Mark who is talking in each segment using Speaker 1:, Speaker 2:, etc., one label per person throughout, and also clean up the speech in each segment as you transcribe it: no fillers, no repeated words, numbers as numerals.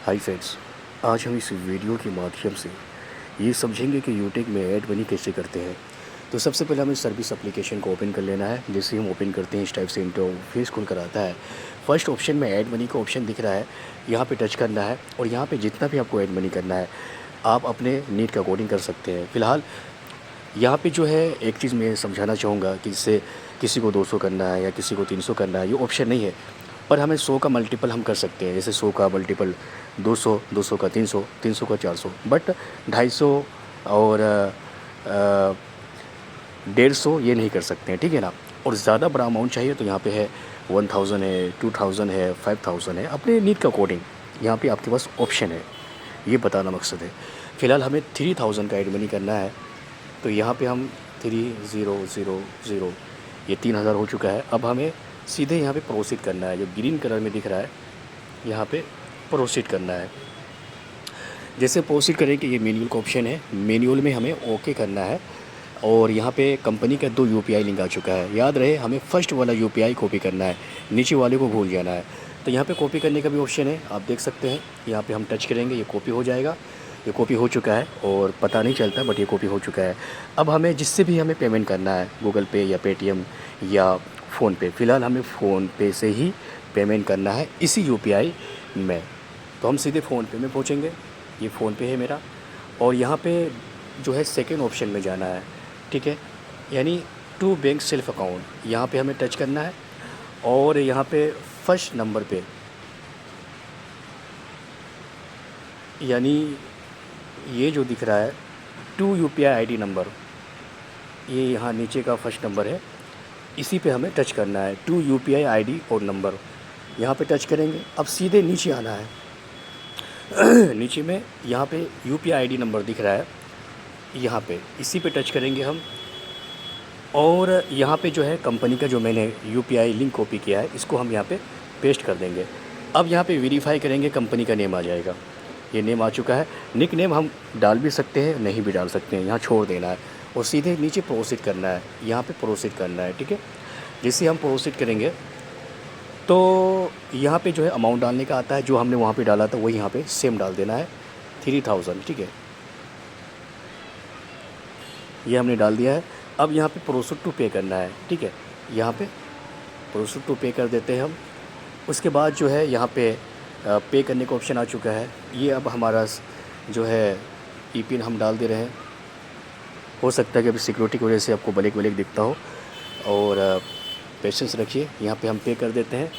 Speaker 1: Hi friends, आज हम इस वीडियो के माध्यम से ये समझेंगे कि यूट्यूब में ऐड मनी कैसे करते हैं। तो सबसे पहले हमें सर्विस एप्लीकेशन को ओपन कर लेना है। जैसे हम ओपन करते हैं इस टाइप से इंटरफेस खुल कर आता है। फर्स्ट ऑप्शन में ऐड मनी का ऑप्शन दिख रहा है, यहाँ पे टच करना है और यहाँ पे जितना भी आपको ऐड मनी करना है आप अपने नीड के अकॉर्डिंग कर सकते हैं। फ़िलहाल यहाँ पे जो है एक चीज़ मैं समझाना चाहूँगा कि इससे किसी को 200 करना है या किसी को 300 करना है, ये ऑप्शन नहीं है। पर हमें 100 का मल्टीपल हम कर सकते हैं। जैसे 100 का मल्टीपल 200, 200 का 300, 300 का 400, बट 250 और 150 ये नहीं कर सकते हैं, ठीक है ना। और ज़्यादा बड़ा अमाउंट चाहिए तो यहाँ पे है 1000 है, 2000 है, 5000 है, अपने नीड के अकॉर्डिंग यहाँ पे आपके पास ऑप्शन है। ये बताना मकसद है। फ़िलहाल हमें 3000 का ऐड मनी करना है, तो यहाँ पे हम 3000 ये 3000 हो चुका है। अब हमें सीधे यहाँ पे प्रोसीड करना है। जो ग्रीन कलर में दिख रहा है यहाँ पे प्रोसीड करना है। जैसे प्रोसीड करें कि ये मैनुअल का ऑप्शन है, मैनुअल में हमें ओके करना है। और यहाँ पे कंपनी का 2 यूपीआई लिंक आ चुका है। याद रहे हमें फर्स्ट वाला यूपीआई कॉपी करना है, नीचे वाले को भूल जाना है। तो यहाँ पे कॉपी करने का भी ऑप्शन है, आप देख सकते हैं। यहाँ पे हम टच करेंगे, ये कॉपी हो जाएगा। ये कॉपी हो चुका है और पता नहीं चलता, बट ये कॉपी हो चुका है। अब हमें जिससे भी हमें पेमेंट करना है, गूगल पे या पेटीएम या फ़ोनपे, फ़िलहाल हमें फ़ोनपे से ही पेमेंट करना है इसी यूपीआई में। तो हम सीधे फ़ोनपे में पहुँचेंगे। ये फ़ोनपे है मेरा और यहाँ पे जो है सेकेंड ऑप्शन में जाना है, ठीक है, यानी टू बैंक सेल्फ अकाउंट, यहाँ पे हमें टच करना है। और यहाँ पे फर्स्ट नंबर पे, यानी ये जो दिख रहा है 2 यूपीआई आईडी नंबर, ये यहाँ नीचे का फर्स्ट नंबर है, इसी पे हमें टच करना है। 2 यूपीआई आईडी और नंबर, यहाँ पे टच करेंगे। अब सीधे नीचे आना है। नीचे में यहाँ पे यूपीआई आईडी नंबर दिख रहा है, यहाँ पे इसी पे टच करेंगे हम। और यहाँ पे जो है कंपनी का जो मैंने यूपीआई लिंक कॉपी किया है, इसको हम यहाँ पे पेस्ट कर देंगे। अब यहाँ पे वेरीफाई करेंगे, कंपनी का नेम आ जाएगा। ये नेम आ चुका है। निक नेम हम डाल भी सकते हैं, नहीं भी डाल सकते हैं, यहाँ छोड़ देना है और सीधे नीचे प्रोसीड करना है। यहाँ पे प्रोसीड करना है, ठीक है। जैसे हम प्रोसीड करेंगे तो यहाँ पे जो है अमाउंट डालने का आता है, जो हमने वहाँ पे डाला था वही यहाँ पे सेम डाल देना है, 3000, ठीक है। ये हमने डाल दिया है। अब यहाँ पे प्रोसीड टू पे करना है, ठीक है। यहाँ पे प्रोसीड टू पे कर देते हैं हम। उसके बाद जो है यहाँ पे पे करने का ऑप्शन आ चुका है। ये अब हमारा जो है ई पिन हम डाल दे रहे हैं। हो सकता है कि अभी सिक्योरिटी की वजह से आपको ब्लैक ब्लैक दिखता हो, और पेशेंस रखिए। यहाँ पे हम पे कर देते हैं।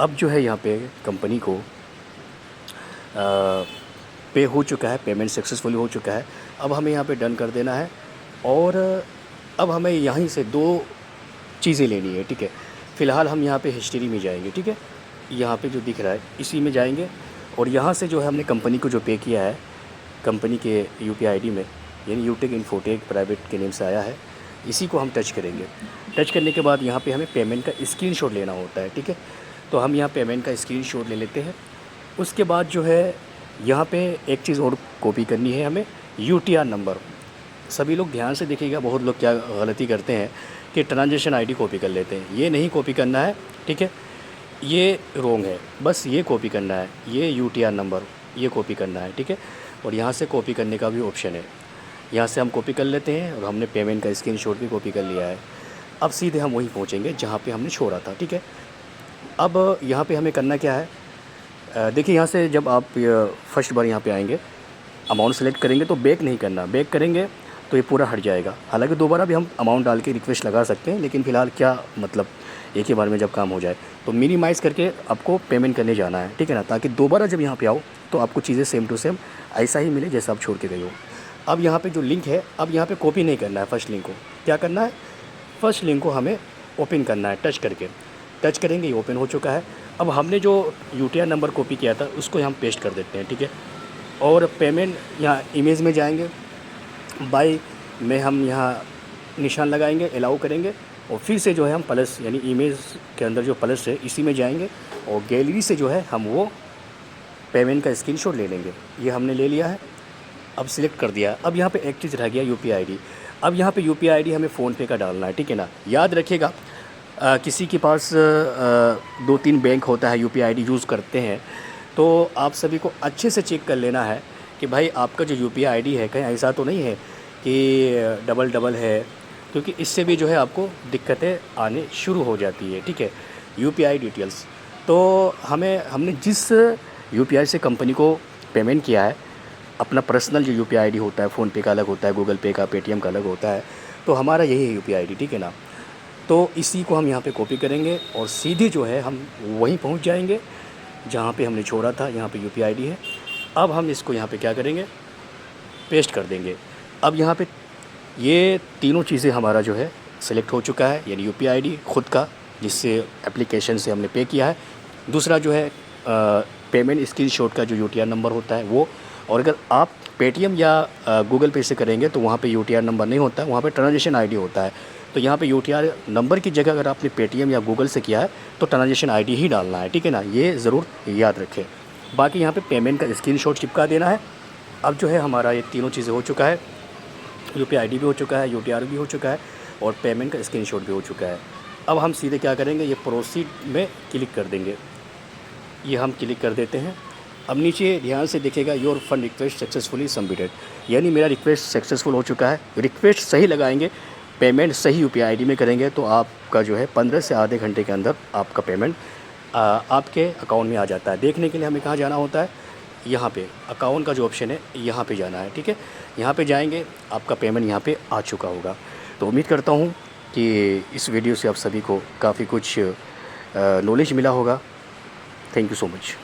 Speaker 1: अब जो है यहाँ पे कंपनी को पे हो चुका है, पेमेंट सक्सेसफुली हो चुका है। अब हमें यहाँ पे डन कर देना है। और अब हमें यहीं से 2 चीज़ें लेनी है, ठीक है। फ़िलहाल हम यहाँ पे हिस्ट्री में जाएंगे, ठीक है। यहाँ पे जो दिख रहा है इसी में जाएंगे और यहाँ से जो है हमने कंपनी को जो पे किया है कंपनी के यूपीआई आईडी में, यानी यूटेक इन्फोटेक प्राइवेट के नेम से आया है, इसी को हम टच करेंगे। टच करने के बाद यहाँ पे हमें पेमेंट का स्क्रीनशॉट लेना होता है, ठीक है। तो हम यहाँ पेमेंट का स्क्रीनशॉट ले लेते हैं। उसके बाद जो है यहाँ पे एक चीज़ और कॉपी करनी है हमें, यूटीआर नंबर। सभी लोग ध्यान से देखिएगा, बहुत लोग क्या गलती करते हैं कि ट्रांजैक्शन आईडी कॉपी कर लेते हैं। ये नहीं कॉपी करना है, ठीक है, ये रॉन्ग है। बस ये कॉपी करना है, ये यूटीआर नंबर ये कॉपी करना है, ठीक है। और यहाँ से कॉपी करने का भी ऑप्शन है, यहाँ से हम कॉपी कर लेते हैं और हमने पेमेंट का स्क्रीनशॉट भी कॉपी कर लिया है। अब सीधे हम वहीं पहुँचेंगे जहाँ पे हमने छोड़ा था, ठीक है। अब यहाँ पे हमें करना क्या है, देखिए यहाँ से जब आप फर्स्ट बार यहाँ पे आएंगे, अमाउंट सेलेक्ट करेंगे तो बैक नहीं करना। बैक करेंगे तो ये पूरा हट जाएगा। हालांकि दोबारा भी हम अमाउंट डाल के रिक्वेस्ट लगा सकते हैं, लेकिन फ़िलहाल क्या मतलब, एक ही बार में जब काम हो जाए। तो मिनिमाइज़ करके आपको पेमेंट करने जाना है, ठीक है ना, ताकि दोबारा जब यहाँ पे आओ तो आपको चीज़ें सेम टू सेम ऐसा ही मिले जैसा आप छोड़ के गए हो। अब यहाँ पे जो लिंक है, अब यहाँ पे कॉपी नहीं करना है। फर्स्ट लिंक को क्या करना है, फर्स्ट लिंक को हमें ओपन करना है। टच करके टच करेंगे, ये ओपन हो चुका है। अब हमने जो यूटीआर नंबर कॉपी किया था उसको हम पेस्ट कर देते हैं, ठीक है। और पेमेंट यहाँ इमेज में जाएंगे, बाय में हम यहाँ निशान लगाएंगे, अलाउ करेंगे और फिर से जो है हम प्लस, यानी इमेज के अंदर जो प्लस है इसी में जाएंगे और गैलरी से जो है हम वो पेमेंट का स्क्रीनशॉट ले लेंगे। ये हमने ले लिया है, अब सिलेक्ट कर दिया। अब यहाँ पे एक चीज़ रह गया, यूपीआई आईडी। अब यहाँ पे यूपीआई आईडी हमें फ़ोनपे का डालना है, ठीक है ना। याद रखिएगा, किसी के पास 2-3 बैंक होता है, यूपीआई आईडी यूज़ करते हैं, तो आप सभी को अच्छे से चेक कर लेना है कि भाई आपका जो यूपीआई आईडी है कहीं ऐसा तो नहीं है कि डबल डबल है, क्योंकि इससे भी जो है आपको दिक्कतें आने शुरू हो जाती है। ठीक है, यूपीआई डिटेल्स तो हमने जिस यूपीआई से कंपनी को पेमेंट किया है, अपना पर्सनल जो यूपीआई आईडी होता है, फ़ोनपे का अलग होता है, गूगल पे का, पेटीएम का अलग होता है, तो हमारा यही है यूपीआई आईडी। ठीक है ना, तो इसी को हम यहाँ पे कॉपी करेंगे और सीधे जो है हम वहीं पहुँच जाएंगे जहाँ पे हमने छोड़ा था। यहाँ पे यूपीआई आईडी है। अब हम इसको यहाँ पे क्या करेंगे, पेस्ट कर देंगे। अब यहाँ पे ये तीनों चीज़ें हमारा जो है सिलेक्ट हो चुका है, यानी यूपीआई आईडी खुद का जिससे एप्लीकेशन से हमने पे किया है, दूसरा जो है पेमेंट स्क्रीनशॉट का जो यूटीआर नंबर होता है वो, और अगर आप पेटीएम या गूगल पे से करेंगे तो वहाँ पे यूटीआर नंबर नहीं होता है, वहाँ पे ट्रांजैक्शन आईडी होता है। तो यहाँ पे यूटीआर नंबर की जगह अगर आपने पेटीएम या गूगल से किया है तो ट्रांजैक्शन आईडी ही डालना है। ठीक है ना, ये ज़रूर याद रखें। बाकी यहाँ पे पेमेंट का स्क्रीनशॉट चिपका देना है। अब जो है हमारा ये तीनों चीज़ें हो चुका है, यूपीआई आईडी भी हो चुका है, यूटीआर भी हो चुका है और पेमेंट का स्क्रीनशॉट भी हो चुका है। अब हम सीधे क्या करेंगे, ये प्रोसीड में क्लिक कर देंगे। ये हम क्लिक कर देते हैं। अब नीचे ध्यान से देखिएगा, your fund request successfully submitted, यानी मेरा रिक्वेस्ट सक्सेसफुल हो चुका है। रिक्वेस्ट सही लगाएंगे, पेमेंट सही यूपीआई आईडी में करेंगे तो आपका जो है 15 से आधे घंटे के अंदर आपका पेमेंट आपके अकाउंट में आ जाता है। देखने के लिए हमें कहाँ जाना होता है, यहाँ पे अकाउंट का जो ऑप्शन है यहाँ पे जाना है। ठीक है, यहाँ पे जाएंगे, आपका पेमेंट यहाँ पे आ चुका होगा। तो उम्मीद करता हूँ कि इस वीडियो से आप सभी को काफ़ी कुछ नॉलेज मिला होगा। Thank you so much.